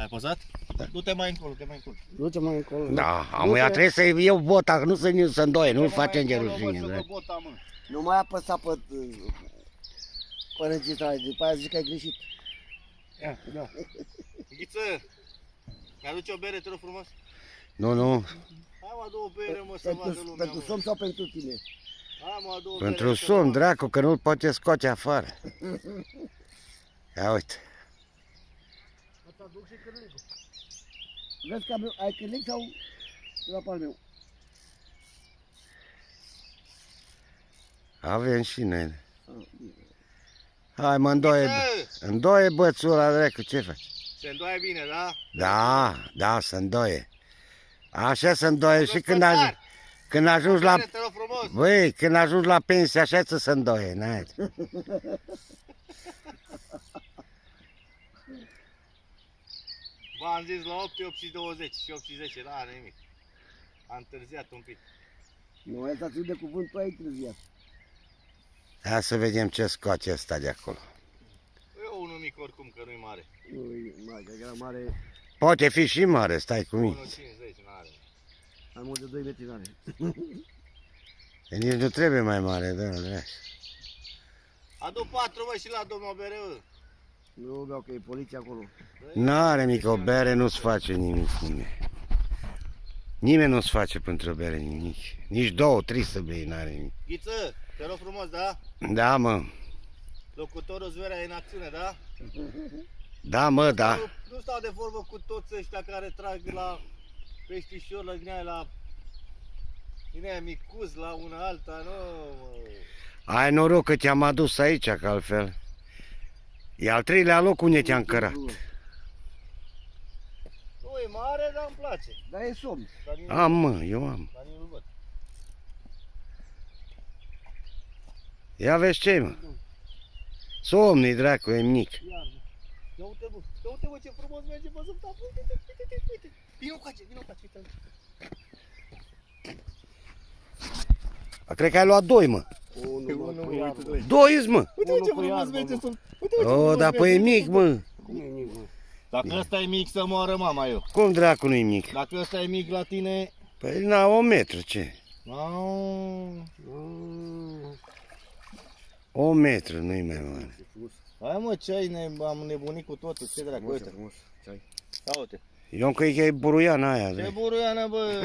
Ai apăsat? Da. Du-te mai încolo, te mai încolo. Du-te mai încolo. Da, amuia trebuie să iau bota, că nu să îndoie, nu-l facem de rușine. Da. Nu mai apăsa pe înregistrare, după aia zici că ai greșit. Ia, da. Ghiță, mi-aduce o bere, te rog frumos? Nu, nu, Hai mă, două bere, mă, să vadă lumea, Pentru somn sau pentru tine? Hai mă, două bere. pentru somn, dracu, că nu-l poate scoate afară. Ia uite. Vezi că ai cârlic sau ceva pe al meu? Avem și noi. Hai mă, îndoie bățul ăla, dracu, ce faci? Se îndoie bine, da? Da, da, să îndoie. Așa să îndoie și când ajungi la... Te rog frumos. Băi, când ajungi la pensie, așa să se îndoie, n-ai. V-am zis la 8, 8 și 20 și 8 și 10, da, nimic. Am întârziat un pic. Nu, ai stațiune de cuvânt, tu ai întârziat. Hai să vedem ce scoate ăsta de acolo. Eu unul mic oricum, că nu-i mare. Nu-i mare, că era mare, Poate fi și mare, stai cu mine. 1,50 n-are. mai mult de 2 metri n-are. Nici nu trebuie mai mare, da, da. Adu 4, mă, și la domnul Bereu. Nu vreau că e poliția acolo. N-are mică, o bere nu-ți face nimic nimeni. Nimeni nu-ți face pentru o bere nimic. Nici două, trei să bei, n-are nimic. Ghiță, te rog frumos, da? Da, mă. Locutorul Zverea e în acțiune, da? Da, mă, da. Nu stau de vorbă cu toți ăștia care trag la peștișor, la din aia, la din aia micuz, la una alta, nu, mă. Ai noroc că te-am adus aici, că altfel. E al treilea loc unde te-am cărat. Nu e mare, dar îmi place. Dar e somn. Dar nici Am, mă, eu am. Dar nici nu văd. Ia vezi ce mă. Somni, dracu, e mic. Ia uite, bă, ia uite, bă, ce frumos merge pe zăpta. Uite, uite, uite, uite. Vino cu ace, uite. Cred că ai luat doi, mă. Doi, mă. Uite, ce frumos merge sul. O, dar păi e mic, mă. Cum e mic, mă? Dacă ăsta e mic, să moară mama eu. Cum dracu nu-i mic? Dacă ăsta e mic la tine... Păi na, 1 metru, ce? Au. 1 metru, nu-i mai mare. Hai mă, ce ai, am nebunit cu totul, ce dracu, uite. Ia uite. Eu cred că e buruiana aia. Ce Da. buruiană, bă!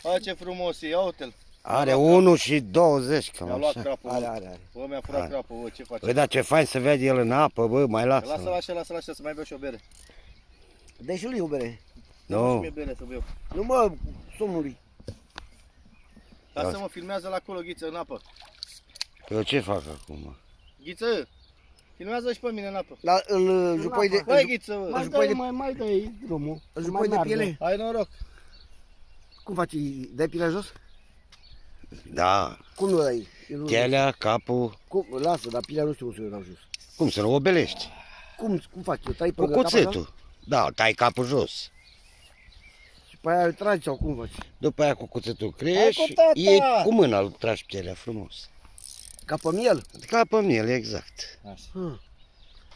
Hai, ce frumos e, ia uite-l. Are 1 și 20, cam Mi-a luat așa. crapul. Are. Bă, mi-a furat crapul, bă, ce faci? Păi da, ce fain să vede el în apă, bă, mai Lasă-l lasă. așa, să mai beau și o bere. Dă-i și lui o bere. Nu. Nu, Și bere să beau. Nu mă, somnului. Lasă-mă, filmează la acolo, Ghiță, în apă. eu ce fac acum? Ghiță, filmează și pe mine în apă. Îl jupoi de... Băi, Ghiță, bă. Mai jupoi de... Mai dai drumul. Îl jupoi de piele? Hai noroc. Cum faci? Dai pielea jos? Da, Cum nu dai? chelea, capul, Cum? Lasă, dar pielea nu știu cum să o dau jos. cum să nu obelești? Cum faci? O tai pe Cu cap așa? cuțitul. Da, tai capul jos. Și pe aia îl tragi sau cum faci? După aia cu cuțitul Hai crești, cu tata! e cu mâna îl tragi pielea frumos. Ca pe miel? Ca pe miel, exact. Așa.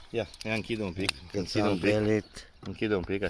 Ia închide un pic. Când s-a învelit. Închide un pic.